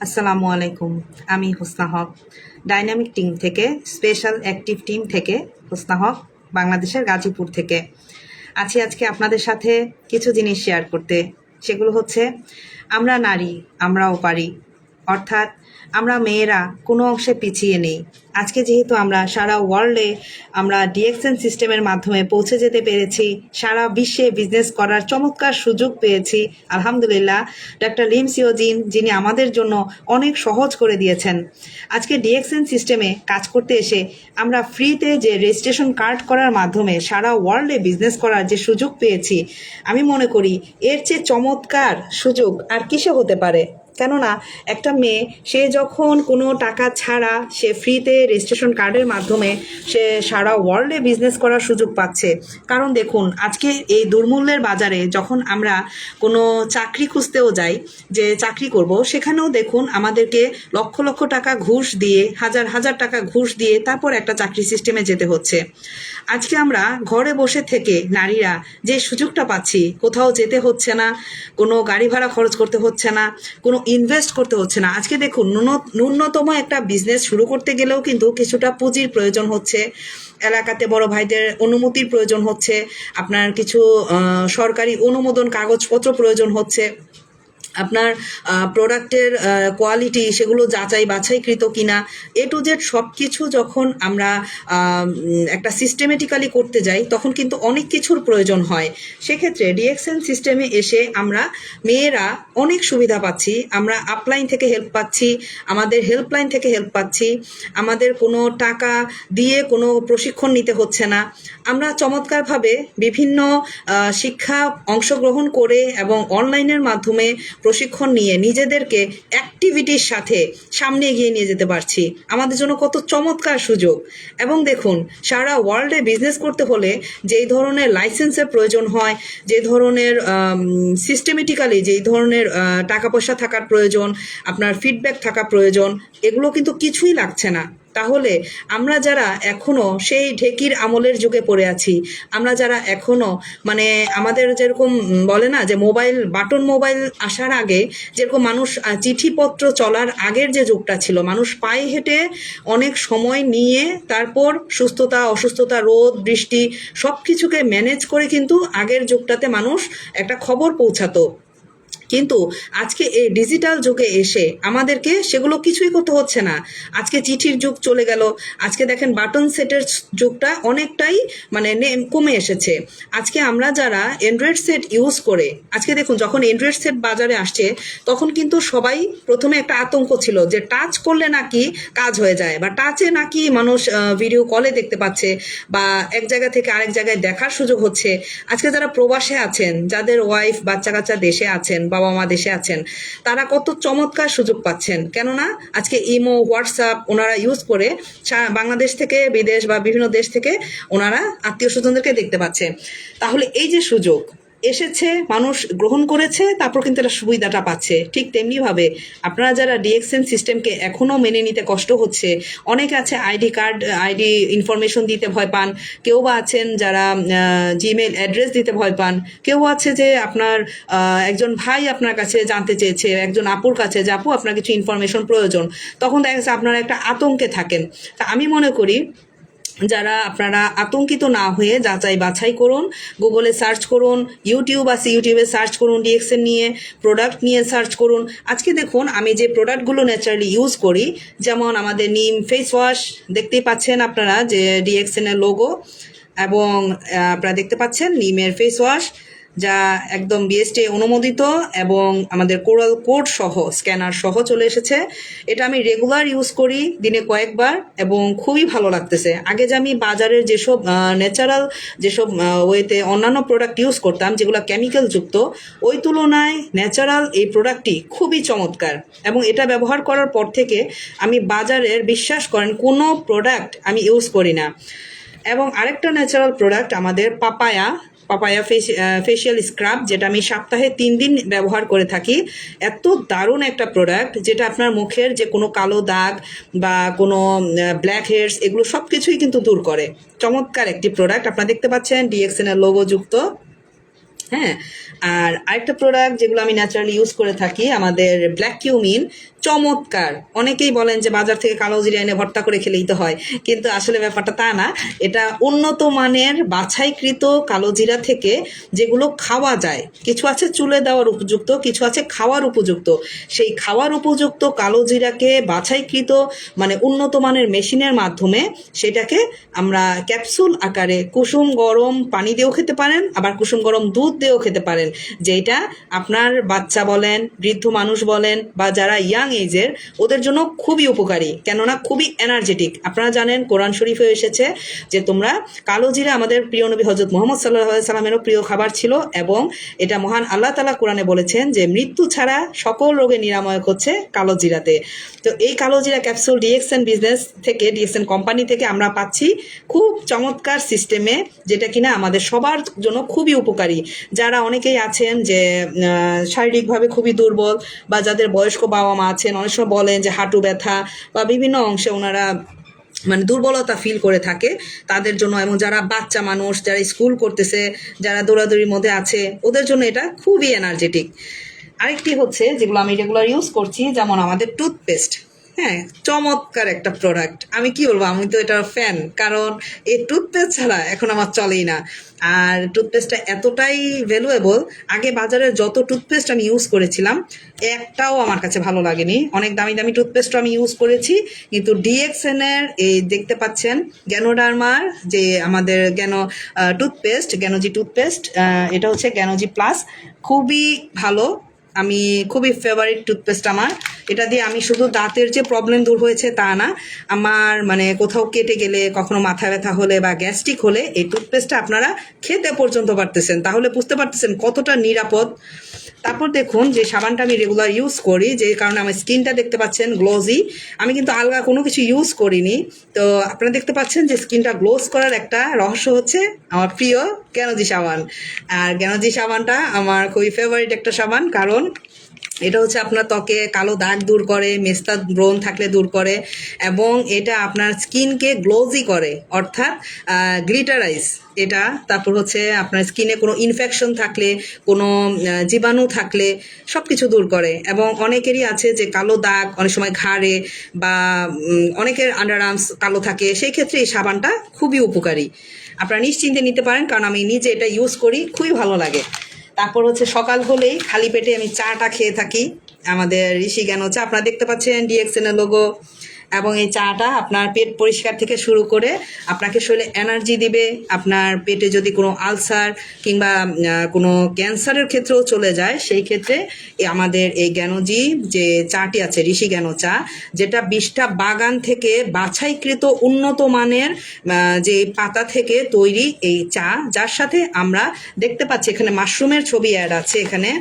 আসসালামু আলাইকুম। আমি হোসনা হক, ডাইনামিক টিম থেকে, স্পেশাল অ্যাক্টিভ টিম থেকে হোসনা হক, বাংলাদেশের গাজীপুর থেকে আছি আজকে আপনাদের সাথে কিছু জিনিস শেয়ার করতে। সেগুলো হচ্ছে, আমরা নারী, আমরাও পারি। অর্থাৎ আমরা মেয়েরা কোনো অংশে পিছিয়ে নেই। আজকে যেহেতু আমরা সারা ওয়ার্ল্ডে আমরা ডিএক্সএন সিস্টেমের মাধ্যমে পৌঁছে যেতে পেরেছি, সারা বিশ্বে বিজনেস করার চমৎকার সুযোগ পেয়েছি আলহামদুলিল্লাহ। ডক্টর লিম সিওজিন যিনি আমাদের জন্য অনেক সহজ করে দিয়েছেন। আজকে ডিএক্সএন সিস্টেমে কাজ করতে এসে আমরা ফ্রিতে যে রেজিস্ট্রেশন কার্ড করার মাধ্যমে সারা ওয়ার্ল্ডে বিজনেস করার যে সুযোগ পেয়েছি, আমি মনে করি এর চেয়ে চমৎকার সুযোগ আর কিসে হতে পারে। কেননা একটা মেয়ে সে যখন কোনো টাকা ছাড়া সে ফ্রিতে রেজিস্ট্রেশন কার্ডের মাধ্যমে সে সারা ওয়ার্ল্ডে বিজনেস করার সুযোগ পাচ্ছে। কারণ দেখুন, আজকে এই দুর্মূল্যের বাজারে যখন আমরা কোনো চাকরি খুঁজতেও যাই, যে চাকরি করব, সেখানেও দেখুন আমাদেরকে লক্ষ লক্ষ টাকা ঘুষ দিয়ে, হাজার হাজার টাকা ঘুষ দিয়ে তারপর একটা চাকরি সিস্টেমে যেতে হচ্ছে। আজকে আমরা ঘরে বসে থেকে নারীরা যে সুযোগটা পাচ্ছি, কোথাও যেতে হচ্ছে না, কোনো গাড়ি ভাড়া খরচ করতে হচ্ছে না, কোনো ইনভেস্ট করতে হচ্ছে না। আজকে দেখুন, ন্যূনতম একটা বিজনেস শুরু করতে গেলেও কিন্তু কিছুটা পুঁজির প্রয়োজন হচ্ছে, এলাকাতে বড় ভাইদের অনুমতির প্রয়োজন হচ্ছে, আপনার কিছু সরকারি অনুমোদন কাগজপত্র প্রয়োজন হচ্ছে, আপনার প্রোডাক্টের কোয়ালিটি সেগুলো যাচাই বাছাইকৃত কিনা, এ টু জেড সব কিছু যখন আমরা একটা সিস্টেমেটিক্যালি করতে যাই, তখন কিন্তু অনেক কিছুর প্রয়োজন হয়। সেক্ষেত্রে ডিএক্সএন সিস্টেমে এসে আমরা মেয়েরা অনেক সুবিধা পাচ্ছি। আমরা আপলাইন থেকে হেল্প পাচ্ছি, আমাদের হেল্পলাইন থেকে হেল্প পাচ্ছি, আমাদের কোনো টাকা দিয়ে কোনো প্রশিক্ষণ নিতে হচ্ছে না। আমরা চমৎকারভাবে বিভিন্ন শিক্ষা অংশগ্রহণ করে এবং অনলাইনের মাধ্যমে প্রশিক্ষণ নিয়ে নিজেদেরকে অ্যাক্টিভিটির সাথে সামনে এগিয়ে নিয়ে যেতে পারছি। আমাদের জন্য কত চমৎকার সুযোগ। এবং দেখুন, সারা ওয়ার্ল্ডে বিজনেস করতে হলে যেই ধরনের লাইসেন্সের প্রয়োজন হয়, যে ধরনের সিস্টেমেটিক্যালি যেই ধরনের টাকা পয়সা থাকার প্রয়োজন, আপনার ফিডব্যাক থাকা প্রয়োজন, এগুলো কিন্তু কিছুই লাগছে না। তাহলে আমরা যারা এখনো সেই ঢেকির আমলের যুগে পড়ে আছি, আমরা যারা এখনো মানে আমাদের যেরকম বলে না যে মোবাইল, বাটন মোবাইল আসার আগে যেরকম মানুষ চিঠিপত্র চলার আগের যে যুগটা ছিল, মানুষ পায়ে হেঁটে অনেক সময় নিয়ে তারপর সুস্থতা অসুস্থতা, রোদ বৃষ্টি সব কিছুকে ম্যানেজ করে কিন্তু আগের যুগটাতে মানুষ একটা খবর পৌঁছাতো। কিন্তু আজকে এই ডিজিটাল যুগে এসে আমাদেরকে সেগুলো কিছুই করতে হচ্ছে না। আজকে চিঠির যুগ চলে গেল। আজকে দেখেন বাটন সেটের যুগটা অনেকটাই মানে কমে এসেছে। আজকে আমরা যারা অ্যান্ড্রয়েড সেট ইউজ করে, আজকে দেখুন যখন অ্যান্ড্রয়েড সেট বাজারে আসছে, তখন কিন্তু সবাই প্রথমে একটা আতঙ্ক ছিল যে টাচ করলে নাকি কাজ হয়ে যায়, বা টাচে নাকি মানুষ ভিডিও কলে দেখতে পাচ্ছে, বা এক জায়গা থেকে আরেক জায়গায় দেখার সুযোগ হচ্ছে। আজকে যারা প্রবাসে আছেন, যাদের ওয়াইফ বাচ্চা কাচ্চা দেশে আছেন, বাবা মা দেশে আছেন, তারা কত চমৎকার সুযোগ পাচ্ছেন। কেননা আজকে ইমো, হোয়াটসঅ্যাপ ওনারা ইউজ করে বাংলাদেশ থেকে বিদেশ বা বিভিন্ন দেশ থেকে ওনারা আত্মীয় স্বজনদেরকে দেখতে পাচ্ছে। তাহলে এই যে সুযোগ এসেছে, মানুষ গ্রহণ করেছে, তারপর কিন্তু এটা সুবিধাটা পাচ্ছে। ঠিক তেমনিভাবে আপনারা যারা ডিএক্সএন সিস্টেমকে এখনও মেনে নিতে কষ্ট হচ্ছে, অনেকে আছে আইডি কার্ড, আইডি ইনফরমেশন দিতে ভয় পান, কেউ বা আছেন যারা জিমেল অ্যাড্রেস দিতে ভয় পান, কেউ আছে যে আপনার একজন ভাই আপনার কাছে জানতে চেয়েছে একজন আপুর কাছে যে আপু আপনার কিছু ইনফরমেশন প্রয়োজন, তখন দেখা যাচ্ছে আপনারা একটা আতঙ্কে থাকেন। তা আমি মনে করি যারা আপনারা আতঙ্কিত না হয়ে যাচাই বাছাই করুন, গুগলে সার্চ করুন, ইউটিউব আছে ইউটিউবে সার্চ করুন, ডিএক্সএন নিয়ে প্রোডাক্ট নিয়ে সার্চ করুন। আজকে দেখুন আমি যে প্রোডাক্টগুলো ন্যাচারালি ইউজ করি, যেমন আমাদের নিম ফেস ওয়াশ, দেখতেই পাচ্ছেন আপনারা যে ডিএক্সএন এর লোগো, এবং আপনারা দেখতে পাচ্ছেন নিমের ফেস ওয়াশ, যা একদম বিএসটি অনুমোদিত এবং আমাদের কোরাল কোড সহ স্ক্যানার সহ চলে এসেছে। এটা আমি রেগুলার ইউজ করি দিনে কয়েকবার এবং খুবই ভালো লাগতেছে। আগে যে আমি বাজারের যেসব ন্যাচারাল যেসব ওয়েতে অন্যান্য প্রোডাক্ট ইউজ করতাম যেগুলো কেমিক্যাল যুক্ত, ওই তুলনায় ন্যাচারাল এই প্রোডাক্টটি খুবই চমৎকার। এবং এটা ব্যবহার করার পর থেকে আমি বাজারের, বিশ্বাস করেন, কোনো প্রোডাক্ট আমি ইউজ করি না। এবং আরেকটা ন্যাচারাল প্রোডাক্ট আমাদের পাপায়া ফেসিয়াল স্ক্রাব, যেটা আমি সপ্তাহে 3 দিন ব্যবহার করে থাকি। এত দারুণ একটা প্রোডাক্ট, যেটা আপনার মুখের যে কোনো কালো দাগ বা কোনো ব্ল্যাক হেয়ার্স এগুলো সব কিছুই কিন্তু দূর করে। চমৎকার একটি প্রোডাক্ট, আপনারা দেখতে পাচ্ছেন ডিএক্সএন এর লোগো যুক্ত। হ্যাঁ, আর আরেকটা প্রোডাক্ট যেগুলো আমি ন্যাচারালি ইউজ করে থাকি, আমাদের ব্ল্যাক কিউমিন। চমৎকার। অনেকেই বলেন যে বাজার থেকে কালো জিরা এনে ভর্তা করে খেলেই তো হয়, কিন্তু আসলে ব্যাপারটা তা না। এটা উন্নত মানের বাছাইকৃত কালো জিরা থেকে, যেগুলো খাওয়া যায়। কিছু আছে চুলে দেওয়ার উপযুক্ত, কিছু আছে খাওয়ার উপযুক্ত। সেই খাওয়ার উপযুক্ত কালো জিরাকে বাছাইকৃত মানে উন্নত মানের মেশিনের মাধ্যমে সেটাকে আমরা ক্যাপসুল আকারে কুসুম গরম পানি দিয়েও খেতে পারেন, আবার কুসুম গরম দুধ দিয়েও খেতে পারেন, যেটা আপনার বাচ্চা বলেন, বৃদ্ধ মানুষ বলেন, বা যারা ইয়াং এজের, ওদের জন্য খুবই উপকারী, কেননা খুবই এনার্জেটিক। আপনারা জানেন কোরআন শরীফে এসেছে যে তোমরা কালো জিরা, আমাদের প্রিয় নবী হজরত মুহাম্মদ সাল্লাল্লাহু আলাইহি সাল্লামেরও প্রিয় খাবার ছিল, এবং এটা মহান আল্লাহ তাআলা কোরআনে বলেছেন যে মৃত্যু ছাড়া সকল রোগের নিরাময় হচ্ছে কালো জিরাতে। তো এই কালো জিরা ক্যাপসুল ডিএক্সএন বিজনেস থেকে, ডিএক্সএন কোম্পানি থেকে আমরা পাচ্ছি খুব চমৎকার সিস্টেমে, যেটা কিনা আমাদের সবার জন্য খুবই উপকারী। যারা অনেকেই আছেন যে শারীরিকভাবে খুবই দুর্বল, বা যাদের বয়স্ক বাবা মা আছেন, অনেক সময় বলেন যে হাঁটু ব্যথা বা বিভিন্ন অংশে ওনারা মানে দুর্বলতা ফিল করে থাকে, তাদের জন্য, এবং যারা বাচ্চা মানুষ, যারা স্কুল করতেছে, যারা দৌড়াদৌড়ির মধ্যে আছে, ওদের জন্য এটা খুবই এনার্জেটিক। আরেকটি হচ্ছে যেগুলো আমি রেগুলার ইউজ করছি, যেমন আমাদের টুথপেস্ট। হ্যাঁ, চমৎকার একটা প্রোডাক্ট। আমি কি বলবো, আমি তো এটার ফ্যান, কারণ এই টুথপেস্ট ছাড়া এখন আমার চলেই না। আর টুথপেস্টটা এতটাই ভ্যালুয়েবল, আগে বাজারের যত টুথপেস্ট আমি ইউজ করেছিলাম একটাও আমার কাছে ভালো লাগেনি। অনেক দামি দামি টুথপেস্টও আমি ইউজ করেছি, কিন্তু ডিএক্সএনের এই দেখতে পাচ্ছেন গ্যানোডার্মার যে আমাদের টুথপেস্ট, গ্যানোজি টুথপেস্ট, এটা হচ্ছে গ্যানোজি প্লাস, খুবই ভালো। আমি খুবই ফেভারিট টুথপেস্ট আমার। এটা দিয়ে আমি শুধু দাঁতের যে প্রবলেম দূর হয়েছে তা না, আমার মানে কোথাও কেটে গেলে, কখনো মাথা ব্যথা হলে বা গ্যাস্ট্রিক হলে এই টুথপেস্টটা আপনারা খেতে পর্যন্ত পারতেছেন, তাহলে বুঝতে পারতেছেন কতটা নিরাপদ। তারপর দেখুন যে সাবানটা আমি রেগুলার ইউজ করি, যে কারণে আমার স্কিনটা দেখতে পাচ্ছেন গ্লোজি। আমি কিন্তু আলগা কোনো কিছু ইউজ করিনি। তো আপনারা দেখতে পাচ্ছেন যে স্কিনটা গ্লোজ করার একটা রহস্য হচ্ছে আমার প্রিয় গ্যানোজি সাবান। আর গ্যানোজি সাবানটা আমার খুবই ফেভারিট একটা সাবান, কারণ এটা হচ্ছে আপনার ত্বকে কালো দাগ দূর করে, মেস্তা ব্রণ থাকলে দূর করে, এবং এটা আপনার স্কিনকে গ্লোজি করে, অর্থাৎ গ্লিটারাইজ এটা। তারপর হচ্ছে আপনার স্কিনে কোনো ইনফেকশন থাকলে, কোনো জীবাণু থাকলে সব কিছু দূর করে। এবং অনেকেরই আছে যে কালো দাগ অনেক সময় ঘাড়ে, বা অনেকের আন্ডার আর্মস কালো থাকে, সেই ক্ষেত্রে এই সাবানটা খুবই উপকারী। আপনারা নিশ্চিন্তে নিতে পারেন, কারণ আমি নিজে এটা ইউজ করি, খুবই ভালো লাগে। তারপর হচ্ছে সকাল হলেই খালি পেটে আমি চাটা খেয়ে থাকি, আমাদের ঋষি জ্ঞানো চা। আপনারা দেখতে পাচ্ছেন ডিএক্সএন এর লোগো। এবং এই চাটা আপনার পেট পরিষ্কার থেকে শুরু করে আপনাকে শরীরে এনার্জি দিবে। আপনার পেটে যদি কোনো আলসার কিংবা কোনো ক্যান্সারের ক্ষেত্রেও চলে যায়, সেই ক্ষেত্রে আমাদের এই জ্ঞানোজি যে চাটি আছে, ঋষি জ্ঞানো চা, যেটা 20টা বাগান থেকে বাছাইকৃত উন্নত মানের যে পাতা থেকে তৈরি এই চা, যার সাথে আমরা দেখতে পাচ্ছি এখানে মাশরুমের ছবি অ্যাড আছে এখানে।